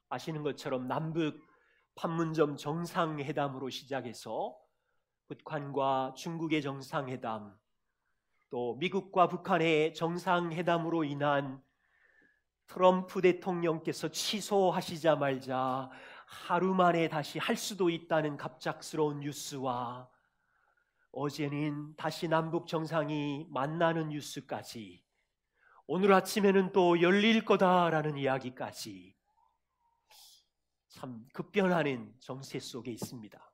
아시는 것처럼 남북 판문점 정상회담으로 시작해서 북한과 중국의 정상회담, 또 미국과 북한의 정상회담으로 인한 트럼프 대통령께서 취소하시자마자 하루 만에 다시 할 수도 있다는 갑작스러운 뉴스와 어제는 다시 남북 정상이 만나는 뉴스까지, 오늘 아침에는 또 열릴 거다라는 이야기까지 참 급변하는 정세 속에 있습니다.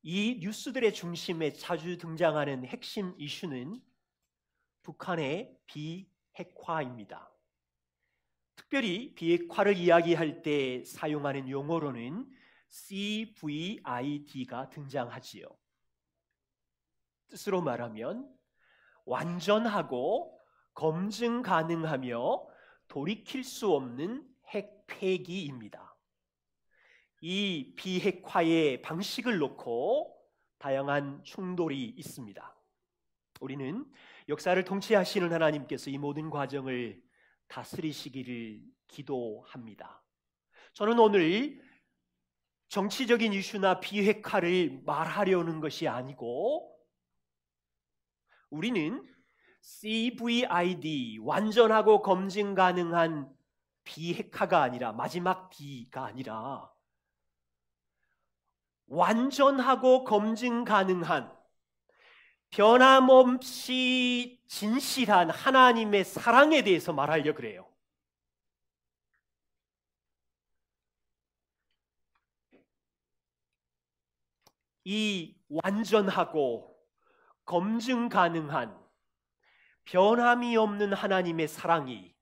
이 뉴스들의 중심에 자주 등장하는 핵심 이슈는 북한의 비핵화입니다. 특별히 비핵화를 이야기할 때 사용하는 용어로는 CVID가 등장하지요. 뜻으로 말하면 완전하고 검증 가능하며 돌이킬 수 없는 핵 폐기입니다. 이 비핵화의 방식을 놓고 다양한 충돌이 있습니다. 우리는 역사를 통치하시는 하나님께서 이 모든 과정을 다스리시기를 기도합니다. 저는 오늘 정치적인 이슈나 비핵화를 말하려는 것이 아니고, 우리는 CVID, 완전하고 검증 가능한 비핵화가 아니라, 마지막 B가 아니라 완전하고 검증 가능한 변함없이 진실한 하나님의 사랑에 대해서 말하려고 그래요. 이 완전하고 검증 가능한 변함이 없는 하나님의 사랑이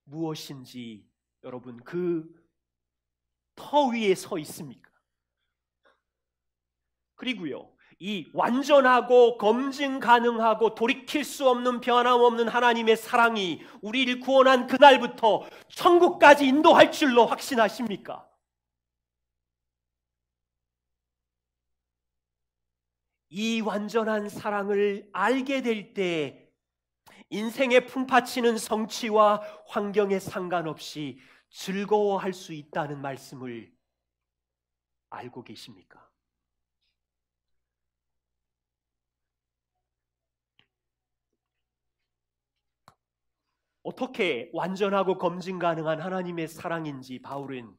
무엇인지 여러분 그 터 위에 서 있습니까? 그리고요, 이 완전하고 검증 가능하고 돌이킬 수 없는 변함없는 하나님의 사랑이 우리를 구원한 그날부터 천국까지 인도할 줄로 확신하십니까? 이 완전한 사랑을 알게 될 때 인생의 풍파치는 성취와 환경에 상관없이 즐거워할 수 있다는 말씀을 알고 계십니까? 어떻게 완전하고 검증 가능한 하나님의 사랑인지 바울은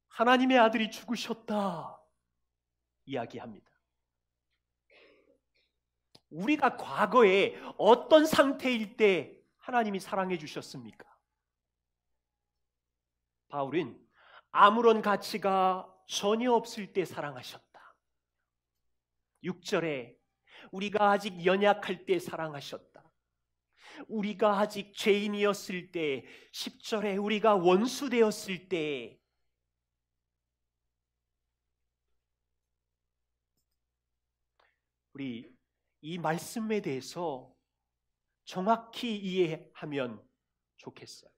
하나님의 아들이 죽으셨다 이야기합니다. 우리가 과거에 어떤 상태일 때 하나님이 사랑해 주셨습니까? 바울은 아무런 가치가 전혀 없을 때 사랑하셨다. 6절에 우리가 아직 연약할 때 사랑하셨다. 우리가 아직 죄인이었을 때, 10절에 우리가 원수 되었을 때, 우리 이 말씀에 대해서 정확히 이해하면 좋겠어요.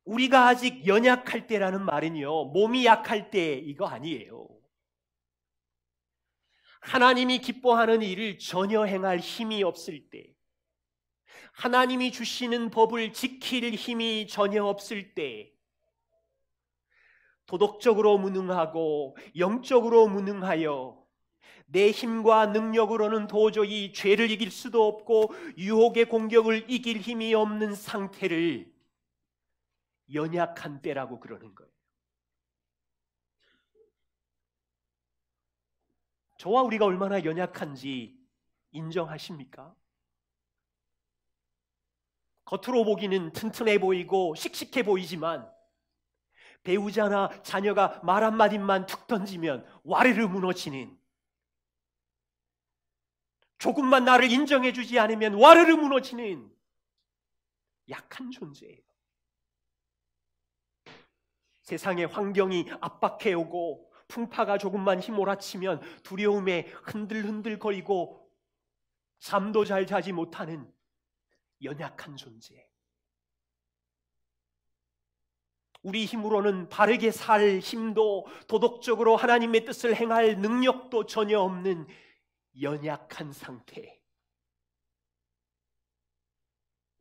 우리가 아직 연약할 때라는 말은요, 몸이 약할 때 이거 아니에요. 하나님이 기뻐하는 일을 전혀 행할 힘이 없을 때, 하나님이 주시는 법을 지킬 힘이 전혀 없을 때, 도덕적으로 무능하고 영적으로 무능하여 내 힘과 능력으로는 도저히 죄를 이길 수도 없고 유혹의 공격을 이길 힘이 없는 상태를 연약한 때라고 그러는 거예요. 저와 우리가 얼마나 연약한지 인정하십니까? 겉으로 보기는 튼튼해 보이고 씩씩해 보이지만 배우자나 자녀가 말 한마디만 툭 던지면 와르르 무너지는, 조금만 나를 인정해 주지 않으면 와르르 무너지는 약한 존재예요. 세상의 환경이 압박해오고 풍파가 조금만 휘몰아치면 두려움에 흔들흔들거리고 잠도 잘 자지 못하는 연약한 존재. 우리 힘으로는 바르게 살 힘도, 도덕적으로 하나님의 뜻을 행할 능력도 전혀 없는 연약한 상태.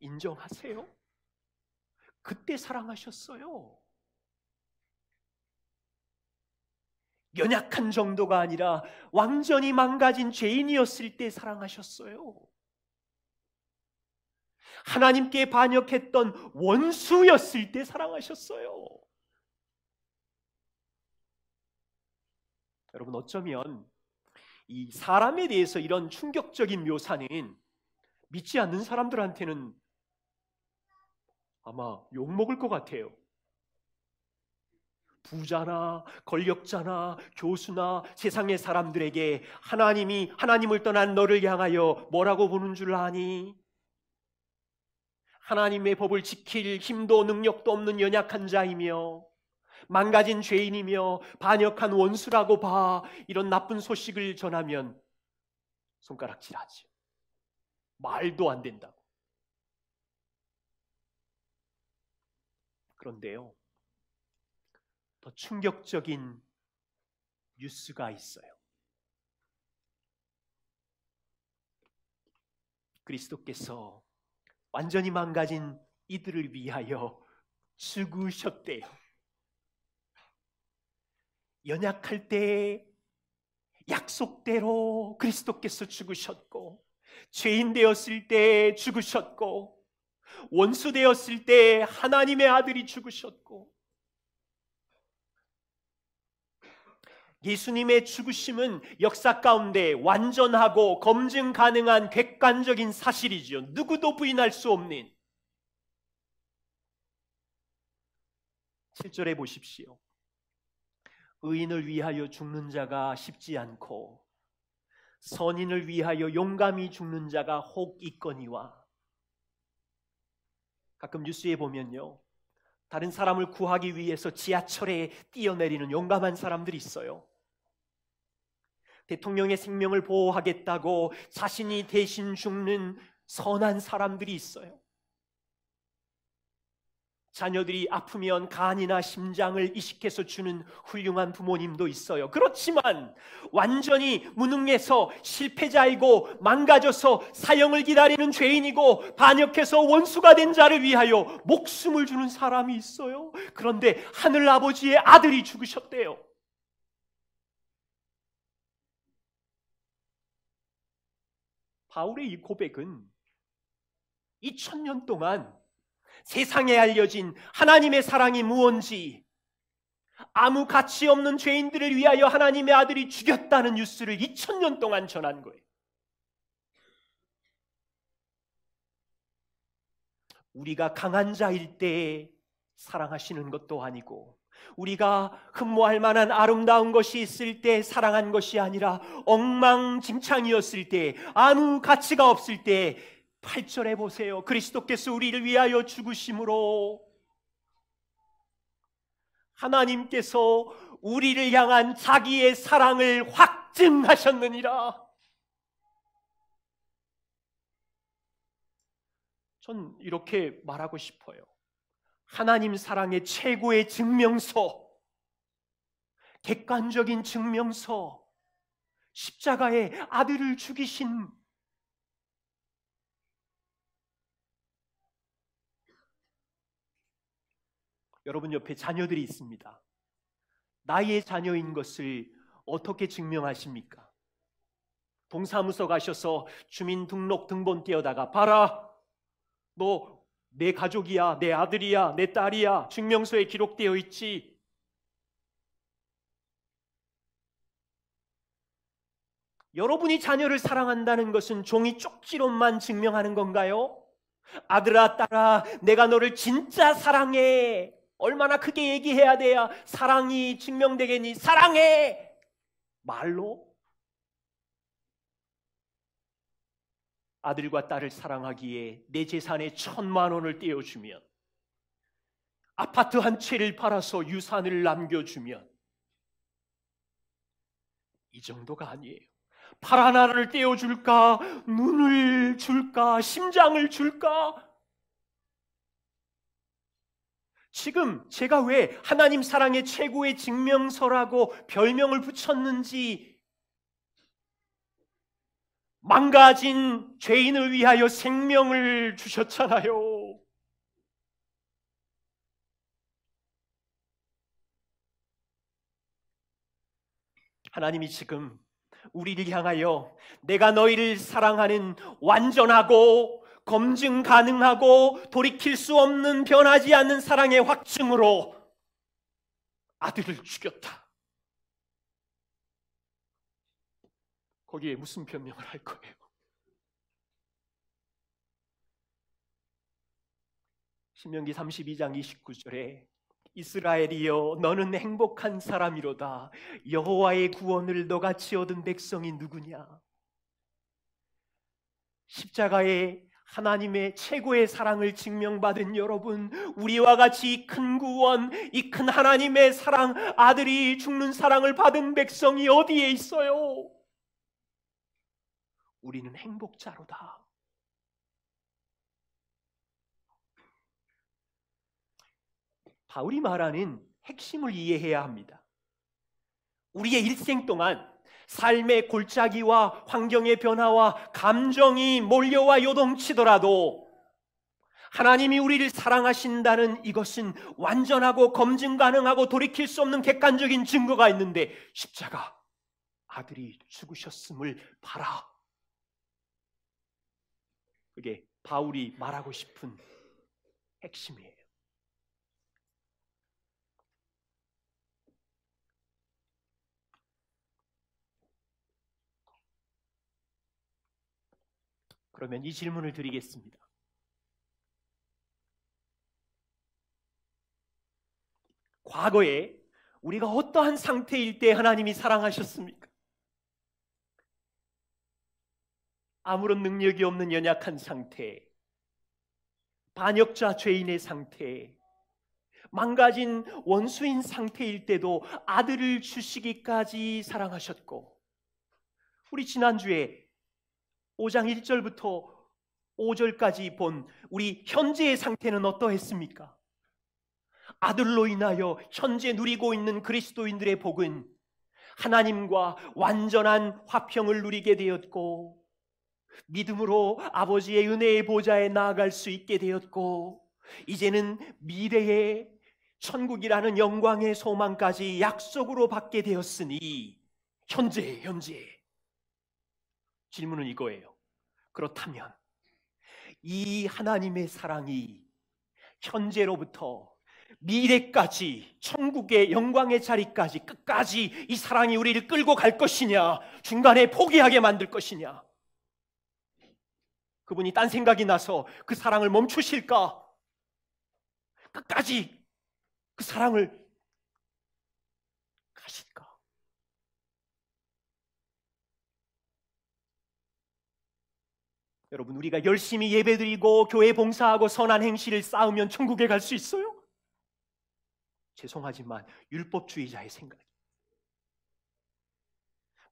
인정하세요? 그때 사랑하셨어요. 연약한 정도가 아니라 완전히 망가진 죄인이었을 때 사랑하셨어요. 하나님께 반역했던 원수였을 때 사랑하셨어요. 여러분, 어쩌면 이 사람에 대해서 이런 충격적인 묘사는 믿지 않는 사람들한테는 아마 욕먹을 것 같아요. 부자나 권력자나 교수나 세상의 사람들에게 하나님을 떠난 너를 향하여 뭐라고 보는 줄 아니? 하나님의 법을 지킬 힘도 능력도 없는 연약한 자이며 망가진 죄인이며 반역한 원수라고 봐. 이런 나쁜 소식을 전하면 손가락질하지. 말도 안 된다고. 그런데요, 더 충격적인 뉴스가 있어요. 그리스도께서 완전히 망가진 이들을 위하여 죽으셨대요. 연약할 때 약속대로 그리스도께서 죽으셨고, 죄인 되었을 때 죽으셨고, 원수 되었을 때 하나님의 아들이 죽으셨고, 예수님의 죽으심은 역사 가운데 완전하고 검증 가능한 객관적인 사실이지요. 누구도 부인할 수 없는. 7절에 보십시오. 의인을 위하여 죽는 자가 쉽지 않고 선인을 위하여 용감히 죽는 자가 혹 있거니와. 가끔 뉴스에 보면요, 다른 사람을 구하기 위해서 지하철에 뛰어내리는 용감한 사람들이 있어요. 대통령의 생명을 보호하겠다고 자신이 대신 죽는 선한 사람들이 있어요. 자녀들이 아프면 간이나 심장을 이식해서 주는 훌륭한 부모님도 있어요. 그렇지만 완전히 무능해서 실패자이고 망가져서 사형을 기다리는 죄인이고 반역해서 원수가 된 자를 위하여 목숨을 주는 사람이 있어요. 그런데 하늘 아버지의 아들이 죽으셨대요. 바울의 이 고백은 2000년 동안 세상에 알려진 하나님의 사랑이 무언지, 아무 가치 없는 죄인들을 위하여 하나님의 아들이 죽였다는 뉴스를 2000년 동안 전한 거예요. 우리가 강한 자일 때 사랑하시는 것도 아니고, 우리가 흠모할 만한 아름다운 것이 있을 때 사랑한 것이 아니라 엉망진창이었을 때, 아무 가치가 없을 때 8절에 보세요. 그리스도께서 우리를 위하여 죽으심으로 하나님께서 우리를 향한 자기의 사랑을 확증하셨느니라. 전 이렇게 말하고 싶어요. 하나님 사랑의 최고의 증명서, 객관적인 증명서, 십자가에 아들을 죽이신 여러분 옆에 자녀들이 있습니다. 나의 자녀인 것을 어떻게 증명하십니까? 동사무소 가셔서 주민등록등본 떼어다가 봐라, 너 내 가족이야, 내 아들이야, 내 딸이야, 증명서에 기록되어 있지. 여러분이 자녀를 사랑한다는 것은 종이 쪽지로만 증명하는 건가요? 아들아, 딸아, 내가 너를 진짜 사랑해. 얼마나 크게 얘기해야 돼야 사랑이 증명되겠니? 사랑해! 말로? 아들과 딸을 사랑하기에 내 재산의 1000만 원을 떼어주면, 아파트 한 채를 팔아서 유산을 남겨주면, 이 정도가 아니에요. 팔 하나를 떼어줄까? 눈을 줄까? 심장을 줄까? 지금 제가 왜 하나님 사랑의 최고의 증명서라고 별명을 붙였는지 망가진 죄인을 위하여 생명을 주셨잖아요. 하나님이 지금 우리를 향하여 내가 너희를 사랑하는 완전하고 검증 가능하고 돌이킬 수 없는 변하지 않는 사랑의 확증으로 아들을 죽였다. 거기에 무슨 변명을 할 거예요? 신명기 32장 29절에 이스라엘이여 너는 행복한 사람이로다. 여호와의 구원을 너같이 얻은 백성이 누구냐? 십자가에 하나님의 최고의 사랑을 증명받은 여러분, 우리와 같이 이 큰 구원, 이 큰 하나님의 사랑, 아들이 죽는 사랑을 받은 백성이 어디에 있어요? 우리는 행복자로다. 바울이 말하는 핵심을 이해해야 합니다. 우리의 일생 동안 삶의 골짜기와 환경의 변화와 감정이 몰려와 요동치더라도 하나님이 우리를 사랑하신다는 이것은 완전하고 검증 가능하고 돌이킬 수 없는 객관적인 증거가 있는데 십자가, 아들이 죽으셨음을 봐라. 그게 바울이 말하고 싶은 핵심이에요. 그러면 이 질문을 드리겠습니다. 과거에 우리가 어떠한 상태일 때 하나님이 사랑하셨습니까? 아무런 능력이 없는 연약한 상태, 반역자 죄인의 상태, 망가진 원수인 상태일 때도 아들을 주시기까지 사랑하셨고, 우리 지난주에 5장 1절부터 5절까지 본 우리 현재의 상태는 어떠했습니까? 아들로 인하여 현재 누리고 있는 그리스도인들의 복은 하나님과 완전한 화평을 누리게 되었고, 믿음으로 아버지의 은혜의 보좌에 나아갈 수 있게 되었고, 이제는 미래의 천국이라는 영광의 소망까지 약속으로 받게 되었으니 현재 질문은 이거예요. 그렇다면 이 하나님의 사랑이 현재로부터 미래까지 천국의 영광의 자리까지 끝까지 이 사랑이 우리를 끌고 갈 것이냐, 중간에 포기하게 만들 것이냐, 그분이 딴 생각이 나서 그 사랑을 멈추실까, 끝까지 그 사랑을 가실까? 여러분, 우리가 열심히 예배드리고 교회 봉사하고 선한 행실을 쌓으면 천국에 갈 수 있어요? 죄송하지만 율법주의자의 생각이에요.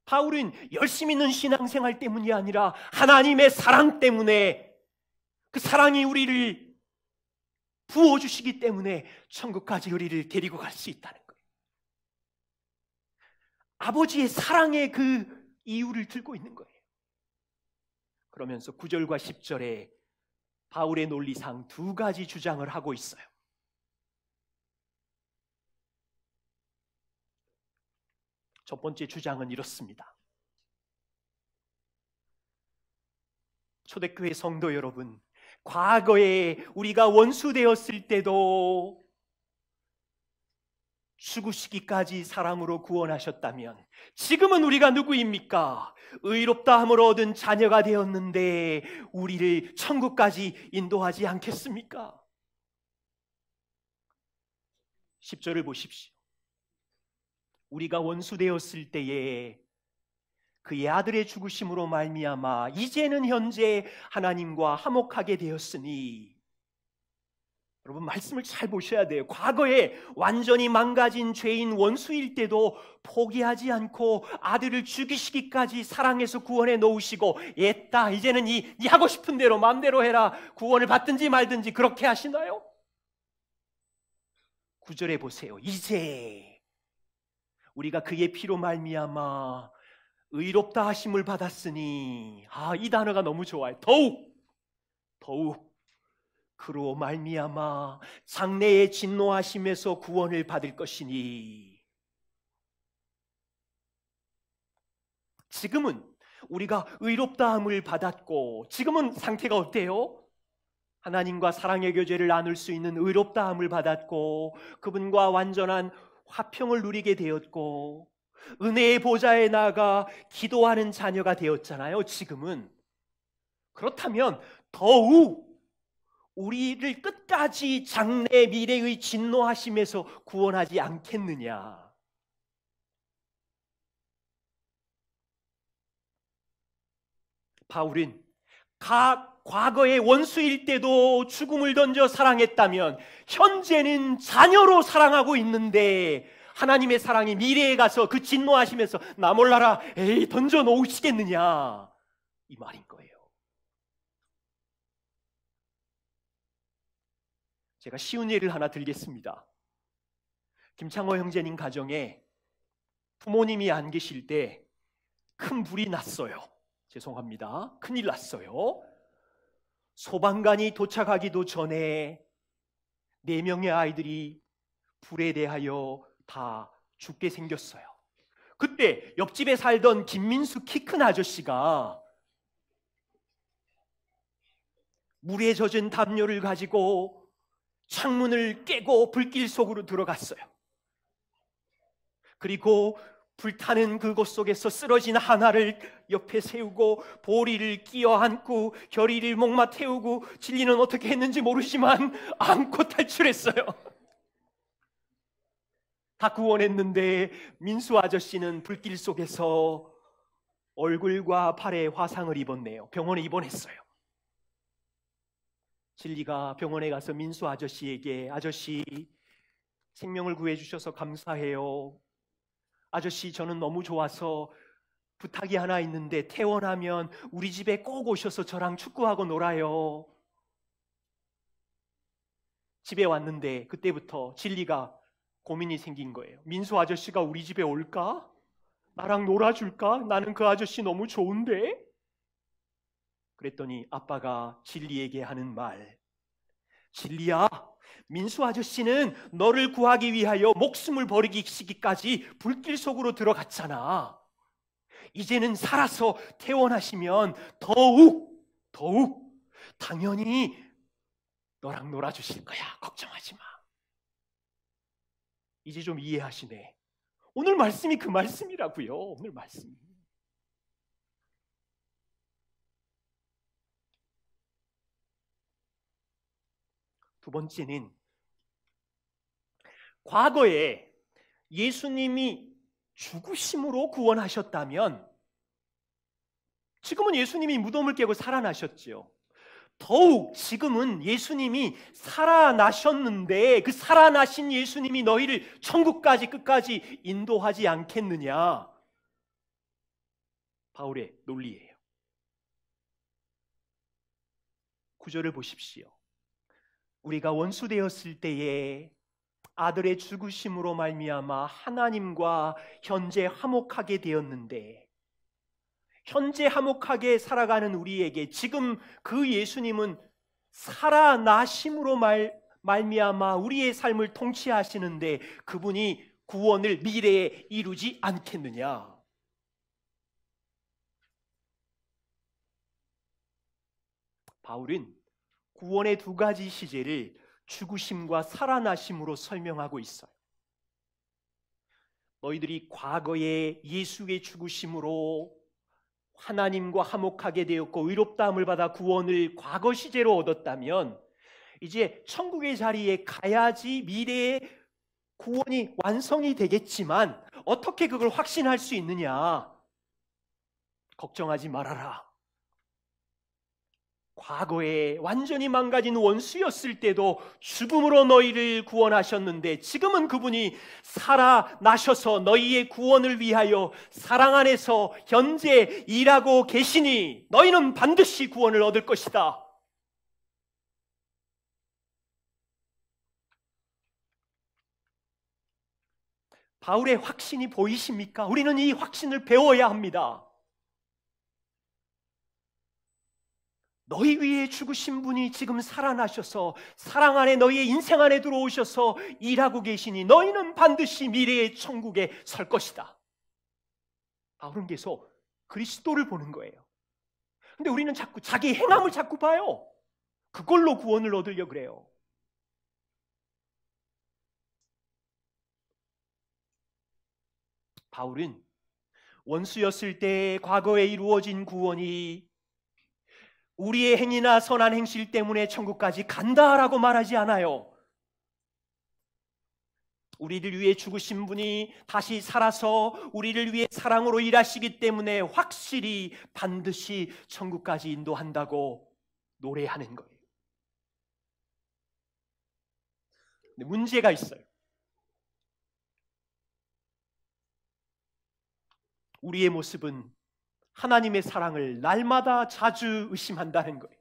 바울은 열심히 있는 신앙생활 때문이 아니라 하나님의 사랑 때문에, 그 사랑이 우리를 부어주시기 때문에 천국까지 우리를 데리고 갈 수 있다는 거예요. 아버지의 사랑의 그 이유를 들고 있는 거예요. 그러면서 9절과 10절에 바울의 논리상 두 가지 주장을 하고 있어요. 첫 번째 주장은 이렇습니다. 초대교회 성도 여러분, 과거에 우리가 원수 되었을 때도 죽으시기까지 사랑으로 구원하셨다면 지금은 우리가 누구입니까? 의롭다 함으로 얻은 자녀가 되었는데 우리를 천국까지 인도하지 않겠습니까? 10절을 보십시오. 우리가 원수 되었을 때에 그의 아들의 죽으심으로 말미암아 이제는 현재 하나님과 화목하게 되었으니, 여러분 말씀을 잘 보셔야 돼요. 과거에 완전히 망가진 죄인 원수일 때도 포기하지 않고 아들을 죽이시기까지 사랑해서 구원해 놓으시고, 옛다 이제는 네 하고 싶은 대로 마음대로 해라, 구원을 받든지 말든지 그렇게 하시나요? 9절에 보세요. 이제 우리가 그의 피로 말미암아 의롭다 하심을 받았으니, 이 단어가 너무 좋아요. 더욱 그로 말미암아 장래의 진노하심에서 구원을 받을 것이니. 지금은 우리가 의롭다함을 받았고, 지금은 상태가 어때요? 하나님과 사랑의 교제를 나눌 수 있는 의롭다함을 받았고, 그분과 완전한 화평을 누리게 되었고, 은혜의 보좌에 나가 기도하는 자녀가 되었잖아요. 지금은. 그렇다면 더욱 우리를 끝까지 장래 미래의 진노하심에서 구원하지 않겠느냐. 바울은 과거의 원수일 때도 죽음을 던져 사랑했다면 현재는 자녀로 사랑하고 있는데, 하나님의 사랑이 미래에 가서 그 진노하시면서 나 몰라라 에이 던져 놓으시겠느냐, 이 말인 거예요. 제가 쉬운 예를 하나 들겠습니다. 김창호 형제님 가정에 부모님이 안 계실 때 큰 불이 났어요. 죄송합니다. 큰일 났어요. 소방관이 도착하기도 전에 4명의 아이들이 불에 대하여 다 죽게 생겼어요. 그때 옆집에 살던 김민수 키 큰 아저씨가 물에 젖은 담요를 가지고 창문을 깨고 불길 속으로 들어갔어요. 그리고 불타는 그곳 속에서 쓰러진 하나를 옆에 세우고 보리를 끼어 안고 결의를 목마 태우고, 진리는 어떻게 했는지 모르지만 안고 탈출했어요. 다 구원했는데 민수 아저씨는 불길 속에서 얼굴과 팔에 화상을 입었네요. 병원에 입원했어요. 진리가 병원에 가서 민수 아저씨에게, 아저씨 생명을 구해주셔서 감사해요. 아저씨 저는 너무 좋아서 부탁이 하나 있는데 퇴원하면 우리 집에 꼭 오셔서 저랑 축구하고 놀아요. 집에 왔는데 그때부터 진리가 고민이 생긴 거예요. 민수 아저씨가 우리 집에 올까? 나랑 놀아줄까? 나는 그 아저씨 너무 좋은데? 그랬더니 아빠가 진리에게 하는 말, 진리야, 민수 아저씨는 너를 구하기 위하여 목숨을 버리기까지 불길 속으로 들어갔잖아. 이제는 살아서 퇴원하시면 더욱 당연히 너랑 놀아주실 거야. 걱정하지 마. 이제 좀 이해하시네. 오늘 말씀이 그 말씀이라고요. 오늘 말씀이. 두 번째는, 과거에 예수님이 죽으심으로 구원하셨다면 지금은 예수님이 무덤을 깨고 살아나셨죠. 더욱 지금은 예수님이 살아나셨는데 그 살아나신 예수님이 너희를 천국까지 끝까지 인도하지 않겠느냐. 바울의 논리예요. 9절을 보십시오. 우리가 원수 되었을 때에 아들의 죽으심으로 말미암아 하나님과 현재 화목하게 되었는데, 현재 화목하게 살아가는 우리에게 지금 그 예수님은 살아나심으로 말미암아 우리의 삶을 통치하시는데 그분이 구원을 미래에 이루지 않겠느냐. 바울은 구원의 두 가지 시제를 죽으심과 살아나심으로 설명하고 있어요. 너희들이 과거에 예수의 죽으심으로 하나님과 화목하게 되었고 의롭다함을 받아 구원을 과거 시제로 얻었다면 이제 천국의 자리에 가야지 미래의 구원이 완성이 되겠지만 어떻게 그걸 확신할 수 있느냐? 걱정하지 말아라. 과거에 완전히 망가진 원수였을 때도 죽음으로 너희를 구원하셨는데 지금은 그분이 살아나셔서 너희의 구원을 위하여 사랑 안에서 현재 일하고 계시니 너희는 반드시 구원을 얻을 것이다. 바울의 확신이 보이십니까? 우리는 이 확신을 배워야 합니다. 너희 위에 죽으신 분이 지금 살아나셔서 사랑 안에 너희의 인생 안에 들어오셔서 일하고 계시니 너희는 반드시 미래의 천국에 설 것이다. 바울은 계속 그리스도를 보는 거예요. 근데 우리는 자꾸 자기 행함을 자꾸 봐요. 그걸로 구원을 얻으려고 그래요. 바울은 원수였을 때 과거에 이루어진 구원이 우리의 행위나 선한 행실 때문에 천국까지 간다라고 말하지 않아요. 우리를 위해 죽으신 분이 다시 살아서 우리를 위해 사랑으로 일하시기 때문에 확실히 반드시 천국까지 인도한다고 노래하는 거예요. 근데 문제가 있어요. 우리의 모습은 하나님의 사랑을 날마다 자주 의심한다는 거예요.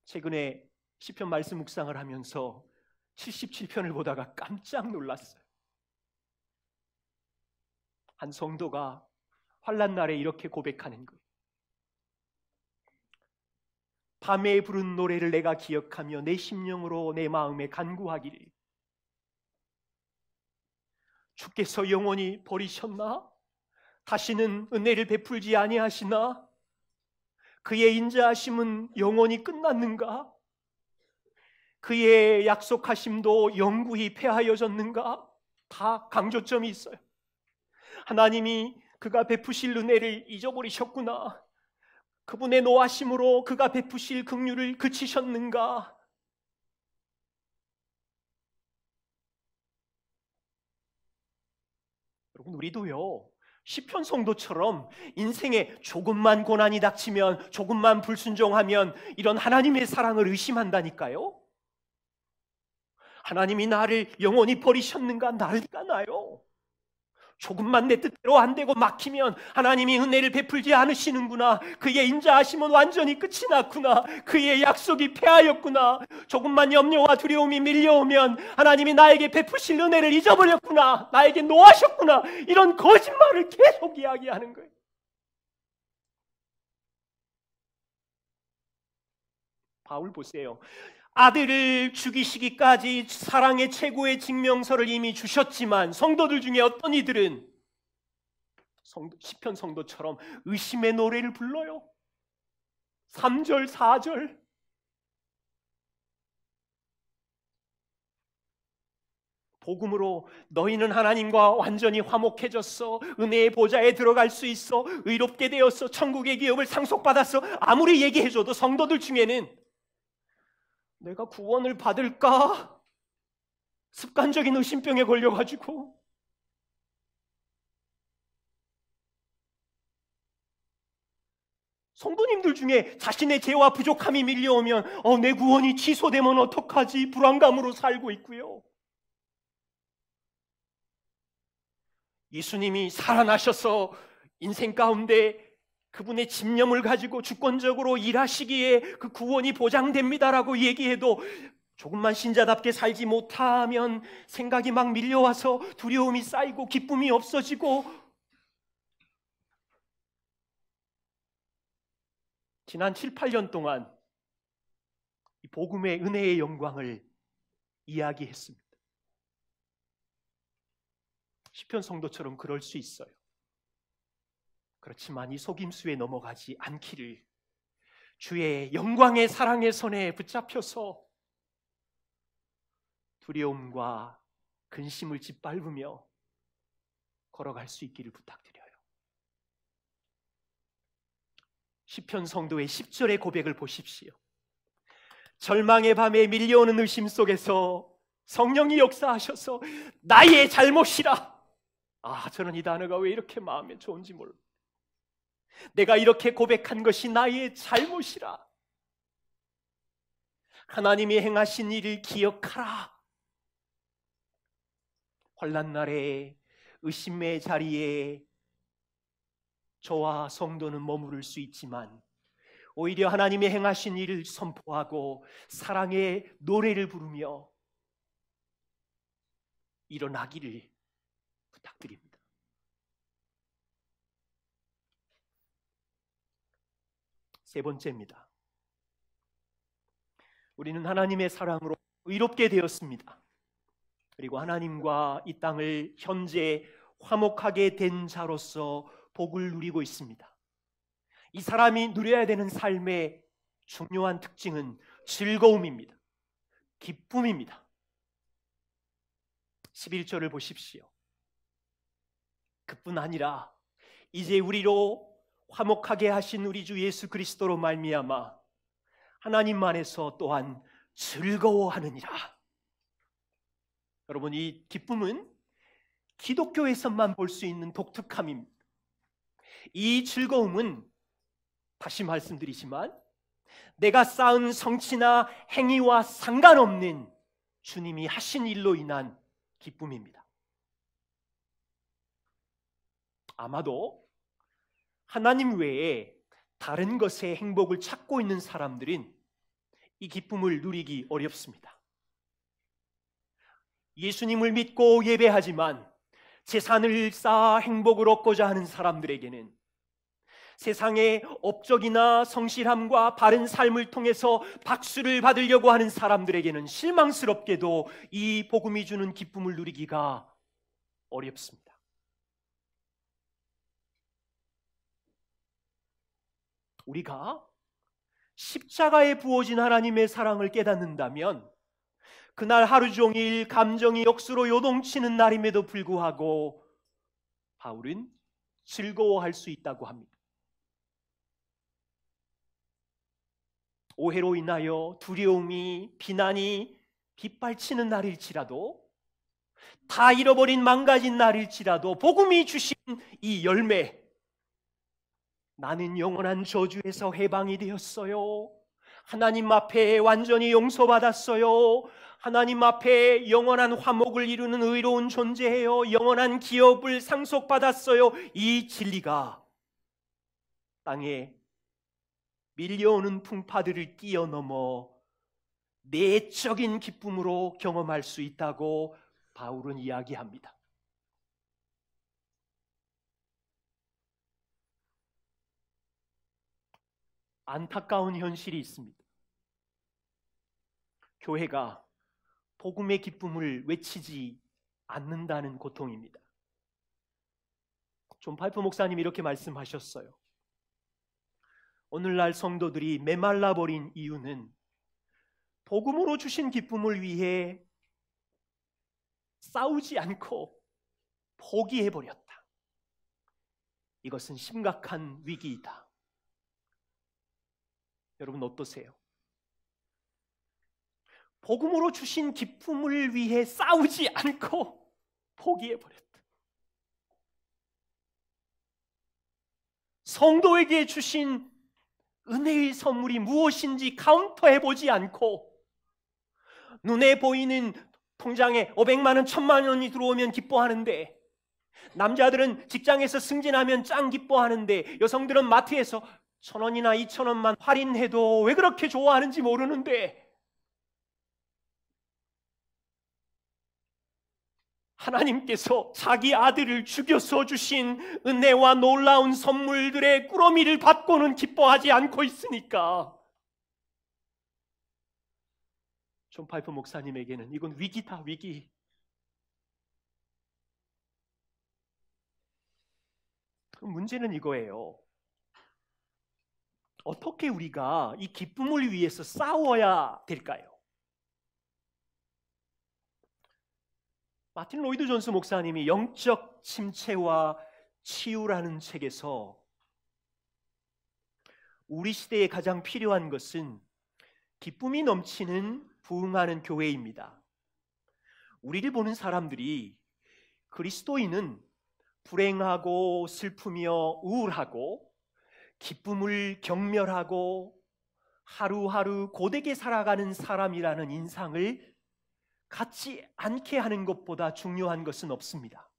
최근에 시편 말씀 묵상을 하면서 77편을 보다가 깜짝 놀랐어요. 한 성도가 환난 날에 이렇게 고백하는 거예요. 밤에 부른 노래를 내가 기억하며 내 심령으로 내 마음에 간구하기를 주께서 영원히 버리셨나? 다시는 은혜를 베풀지 아니하시나? 그의 인자하심은 영원히 끝났는가? 그의 약속하심도 영구히 폐하여졌는가? 다 강조점이 있어요. 하나님이 그가 베푸실 은혜를 잊어버리셨구나. 그분의 노하심으로 그가 베푸실 긍휼을 그치셨는가? 여러분, 우리도요 시편 성도처럼 인생에 조금만 고난이 닥치면, 조금만 불순종하면 이런 하나님의 사랑을 의심한다니까요. 하나님이 나를 영원히 버리셨는가 난리가 나요. 조금만 내 뜻대로 안 되고 막히면 하나님이 은혜를 베풀지 않으시는구나. 그의 인자하심은 완전히 끝이 났구나. 그의 약속이 폐하였구나. 조금만 염려와 두려움이 밀려오면 하나님이 나에게 베푸실 은혜를 잊어버렸구나. 나에게 노하셨구나. 이런 거짓말을 계속 이야기하는 거예요. 바울 보세요. 아들을 죽이시기까지 사랑의 최고의 증명서를 이미 주셨지만 성도들 중에 어떤 이들은 시편 성도처럼 의심의 노래를 불러요. 3절, 4절. 복음으로 너희는 하나님과 완전히 화목해졌어. 은혜의 보좌에 들어갈 수 있어. 의롭게 되었어. 천국의 기업을 상속받았어. 아무리 얘기해줘도 성도들 중에는 내가 구원을 받을까? 습관적인 의심병에 걸려가지고 성도님들 중에 자신의 죄와 부족함이 밀려오면 내 구원이 취소되면 어떡하지? 불안감으로 살고 있고요. 예수님이 살아나셔서 인생 가운데 그분의 집념을 가지고 주권적으로 일하시기에 그 구원이 보장됩니다라고 얘기해도 조금만 신자답게 살지 못하면 생각이 막 밀려와서 두려움이 쌓이고 기쁨이 없어지고, 지난 7, 8년 동안 이 복음의 은혜의 영광을 이야기했습니다. 시편 성도처럼 그럴 수 있어요. 그렇지만 이 속임수에 넘어가지 않기를, 주의 영광의 사랑의 손에 붙잡혀서 두려움과 근심을 짓밟으며 걸어갈 수 있기를 부탁드려요. 시편 성도의 10절의 고백을 보십시오. 절망의 밤에 밀려오는 의심 속에서 성령이 역사하셔서 나의 잘못이라. 저는 이 단어가 왜 이렇게 마음에 좋은지 몰라요. 내가 이렇게 고백한 것이 나의 잘못이라. 하나님이 행하신 일을 기억하라. 환난 날에 의심의 자리에 저와 성도는 머무를 수 있지만 오히려 하나님의 행하신 일을 선포하고 사랑의 노래를 부르며 일어나기를 부탁드립니다. 세 번째입니다. 우리는 하나님의 사랑으로 의롭게 되었습니다. 그리고 하나님과 이 땅을 현재 화목하게 된 자로서 복을 누리고 있습니다. 이 사람이 누려야 되는 삶의 중요한 특징은 즐거움입니다. 기쁨입니다. 11절을 보십시오. 그뿐 아니라 이제 우리로 화목하게 하신 우리 주 예수 그리스도로 말미암아 하나님 안에서 또한 즐거워하느니라. 여러분, 이 기쁨은 기독교에서만 볼 수 있는 독특함입니다. 이 즐거움은 다시 말씀드리지만 내가 쌓은 성취나 행위와 상관없는 주님이 하신 일로 인한 기쁨입니다. 아마도 하나님 외에 다른 것에 행복을 찾고 있는 사람들은 이 기쁨을 누리기 어렵습니다. 예수님을 믿고 예배하지만 재산을 쌓아 행복을 얻고자 하는 사람들에게는 세상의 업적이나 성실함과 바른 삶을 통해서 박수를 받으려고 하는 사람들에게는 실망스럽게도 이 복음이 주는 기쁨을 누리기가 어렵습니다. 우리가 십자가에 부어진 하나님의 사랑을 깨닫는다면 그날 하루 종일 감정이 억수로 요동치는 날임에도 불구하고 바울은 즐거워할 수 있다고 합니다. 오해로 인하여 두려움이, 비난이 빗발치는 날일지라도, 다 잃어버린 망가진 날일지라도 복음이 주신 이 열매, 나는 영원한 저주에서 해방이 되었어요. 하나님 앞에 완전히 용서받았어요. 하나님 앞에 영원한 화목을 이루는 의로운 존재예요. 영원한 기업을 상속받았어요. 이 진리가 땅에 밀려오는 풍파들을 뛰어넘어 내적인 기쁨으로 경험할 수 있다고 바울은 이야기합니다. 안타까운 현실이 있습니다. 교회가 복음의 기쁨을 외치지 않는다는 고통입니다. 존 파이프 목사님이 이렇게 말씀하셨어요. 오늘날 성도들이 메말라버린 이유는 복음으로 주신 기쁨을 위해 싸우지 않고 포기해버렸다. 이것은 심각한 위기이다. 여러분 어떠세요? 복음으로 주신 기쁨을 위해 싸우지 않고 포기해버렸다. 성도에게 주신 은혜의 선물이 무엇인지 카운터해보지 않고 눈에 보이는 통장에 500만 원, 1000만 원이 들어오면 기뻐하는데, 남자들은 직장에서 승진하면 짱 기뻐하는데, 여성들은 마트에서 1000원이나 2000원만 할인해도 왜 그렇게 좋아하는지 모르는데, 하나님께서 자기 아들을 죽여서 주신 은혜와 놀라운 선물들의 꾸러미를 받고는 기뻐하지 않고 있으니까 존 파이프 목사님에게는 이건 위기다, 위기. 문제는 이거예요. 어떻게 우리가 이 기쁨을 위해서 싸워야 될까요? 마틴 로이드 존스 목사님이 영적 침체와 치유라는 책에서 우리 시대에 가장 필요한 것은 기쁨이 넘치는 부흥하는 교회입니다. 우리를 보는 사람들이 그리스도인은 불행하고 슬프며 우울하고 기쁨을 경멸하고 하루하루 고되게 살아가는 사람이라는 인상을 갖지 않게 하는 것보다 중요한 것은 없습니다.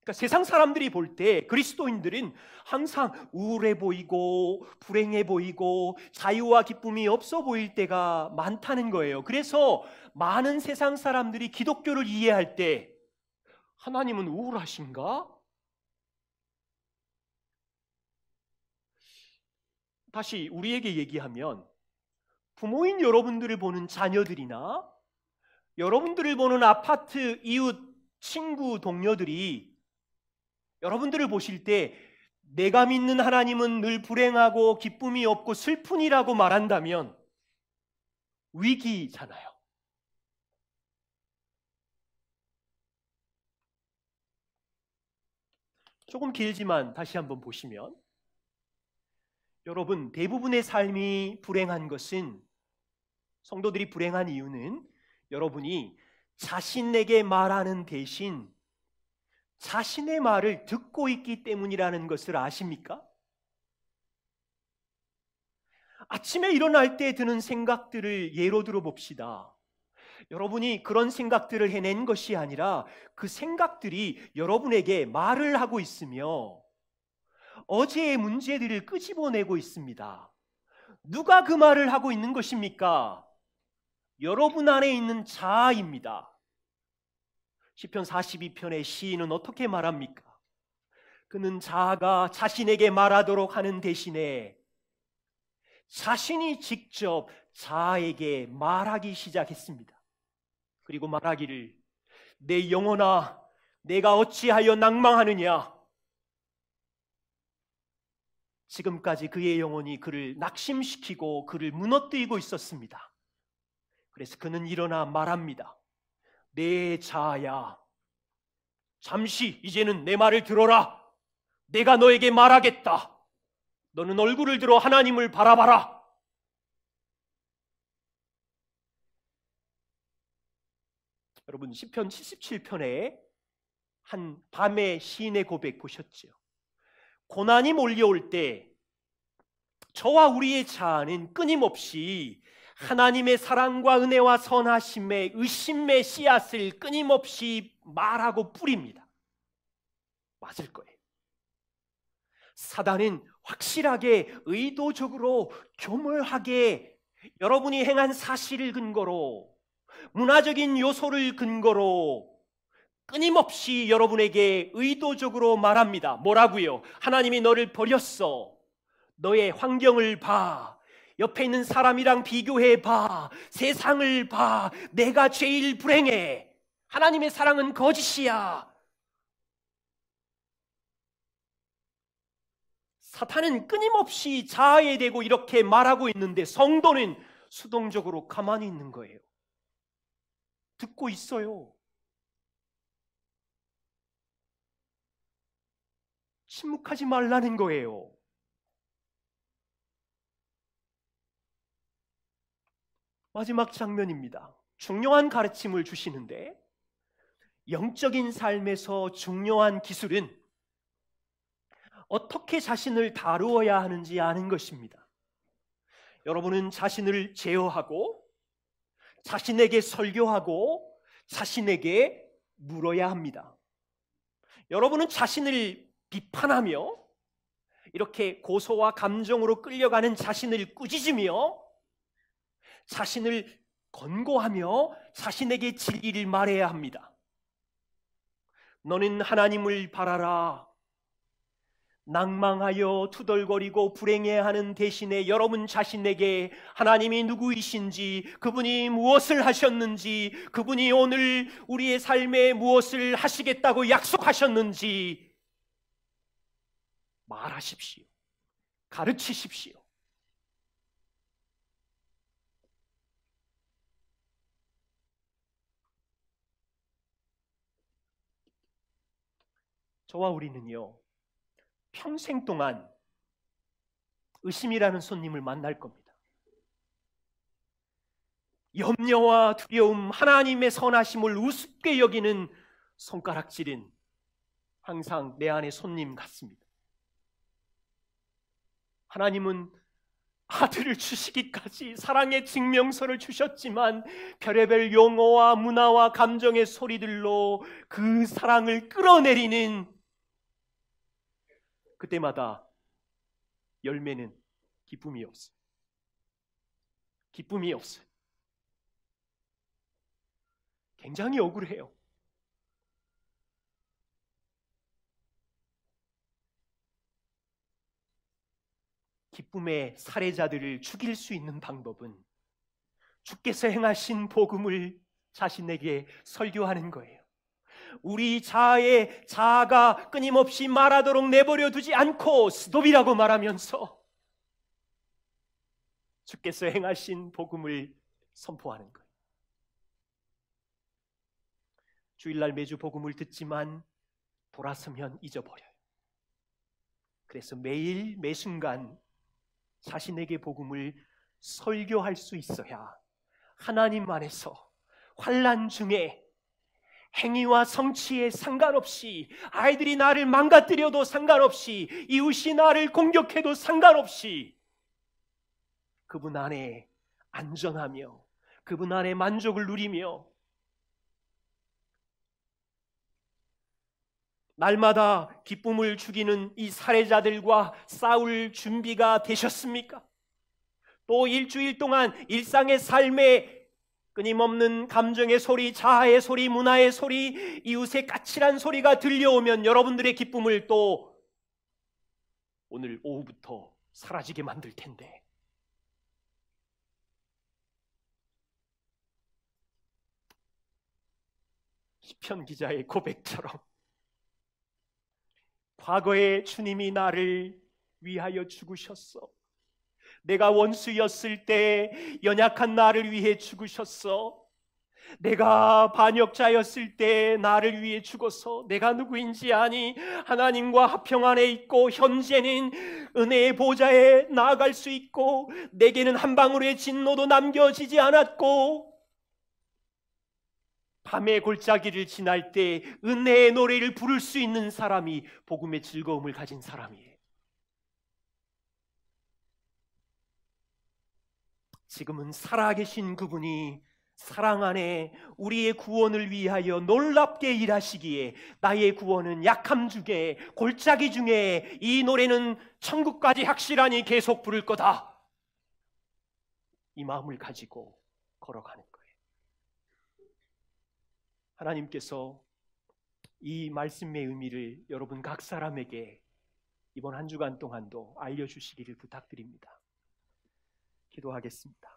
그러니까 세상 사람들이 볼 때 그리스도인들은 항상 우울해 보이고 불행해 보이고 자유와 기쁨이 없어 보일 때가 많다는 거예요. 그래서 많은 세상 사람들이 기독교를 이해할 때 하나님은 우울하신가? 다시 우리에게 얘기하면 부모인 여러분들을 보는 자녀들이나 여러분들을 보는 아파트 이웃 친구 동료들이 여러분들을 보실 때 내가 믿는 하나님은 늘 불행하고 기쁨이 없고 슬픈이라고 말한다면 위기잖아요. 조금 길지만 다시 한번 보시면 여러분, 대부분의 삶이 불행한 것은, 성도들이 불행한 이유는 여러분이 자신에게 말하는 대신 자신의 말을 듣고 있기 때문이라는 것을 아십니까? 아침에 일어날 때 드는 생각들을 예로 들어 봅시다. 여러분이 그런 생각들을 해낸 것이 아니라 그 생각들이 여러분에게 말을 하고 있으며 어제의 문제들을 끄집어내고 있습니다. 누가 그 말을 하고 있는 것입니까? 여러분 안에 있는 자아입니다. 시편 42편의 시인은 어떻게 말합니까? 그는 자아가 자신에게 말하도록 하는 대신에 자신이 직접 자아에게 말하기 시작했습니다. 그리고 말하기를, 내 영혼아, 내가 어찌하여 낭망하느냐? 지금까지 그의 영혼이 그를 낙심시키고 그를 무너뜨리고 있었습니다. 그래서 그는 일어나 말합니다. 내 자아야, 잠시 이제는 내 말을 들어라. 내가 너에게 말하겠다. 너는 얼굴을 들어 하나님을 바라봐라. 여러분, 시편 77편에 한 밤의 시인의 고백 보셨죠? 고난이 몰려올 때 저와 우리의 자아는 끊임없이 하나님의 사랑과 은혜와 선하심의 의심의 씨앗을 끊임없이 말하고 뿌립니다. 맞을 거예요. 사단은 확실하게 의도적으로 교묘하게 여러분이 행한 사실을 근거로, 문화적인 요소를 근거로 끊임없이 여러분에게 의도적으로 말합니다. 뭐라고요? 하나님이 너를 버렸어. 너의 환경을 봐. 옆에 있는 사람이랑 비교해 봐. 세상을 봐. 내가 제일 불행해. 하나님의 사랑은 거짓이야. 사탄은 끊임없이 자아에 대고 이렇게 말하고 있는데 성도는 수동적으로 가만히 있는 거예요. 듣고 있어요. 침묵하지 말라는 거예요. 마지막 장면입니다. 중요한 가르침을 주시는데, 영적인 삶에서 중요한 기술은 어떻게 자신을 다루어야 하는지 아는 것입니다. 여러분은 자신을 제어하고 자신에게 설교하고 자신에게 물어야 합니다. 여러분은 자신을 비판하며 이렇게 고소와 감정으로 끌려가는 자신을 꾸짖으며 자신을 권고하며 자신에게 진리를 말해야 합니다. 너는 하나님을 바라라. 낭망하여 투덜거리고 불행해하는 대신에 여러분 자신에게 하나님이 누구이신지, 그분이 무엇을 하셨는지, 그분이 오늘 우리의 삶에 무엇을 하시겠다고 약속하셨는지 말하십시오. 가르치십시오. 저와 우리는요, 평생 동안 의심이라는 손님을 만날 겁니다. 염려와 두려움, 하나님의 선하심을 우습게 여기는 손가락질은 항상 내 안의 손님 같습니다. 하나님은 아들을 주시기까지 사랑의 증명서를 주셨지만 별의별 용어와 문화와 감정의 소리들로 그 사랑을 끌어내리는 그때마다 열매는 기쁨이 없어요. 기쁨이 없어요. 굉장히 억울해요. 기쁨의 살해자들을 죽일 수 있는 방법은 주께서 행하신 복음을 자신에게 설교하는 거예요. 우리 자아가 끊임없이 말하도록 내버려 두지 않고 스톱이라고 말하면서 주께서 행하신 복음을 선포하는 거예요. 주일날 매주 복음을 듣지만 돌아서면 잊어버려요. 그래서 매일 매순간 자신에게 복음을 설교할 수 있어야 하나님 안에서 환난 중에 행위와 성취에 상관없이, 아이들이 나를 망가뜨려도 상관없이, 이웃이 나를 공격해도 상관없이 그분 안에 안전하며 그분 안에 만족을 누리며, 날마다 기쁨을 죽이는 이 살해자들과 싸울 준비가 되셨습니까? 또 일주일 동안 일상의 삶에 끊임없는 감정의 소리, 자아의 소리, 문화의 소리, 이웃의 까칠한 소리가 들려오면 여러분들의 기쁨을 또 오늘 오후부터 사라지게 만들 텐데, 시편 기자의 고백처럼 과거에 주님이 나를 위하여 죽으셨어. 내가 원수였을 때 연약한 나를 위해 죽으셨어. 내가 반역자였을 때 나를 위해 죽어서 내가 누구인지 아니, 하나님과 화평 안에 있고 현재는 은혜의 보좌에 나아갈 수 있고 내게는 한 방울의 진노도 남겨지지 않았고, 밤의 골짜기를 지날 때 은혜의 노래를 부를 수 있는 사람이 복음의 즐거움을 가진 사람이에요. 지금은 살아계신 그분이 사랑 안에 우리의 구원을 위하여 놀랍게 일하시기에 나의 구원은 약함 중에, 골짜기 중에 이 노래는 천국까지 확실하니 계속 부를 거다, 이 마음을 가지고 걸어가는 거예요. 하나님께서 이 말씀의 의미를 여러분 각 사람에게 이번 한 주간 동안도 알려주시기를 부탁드립니다. 기도하겠습니다.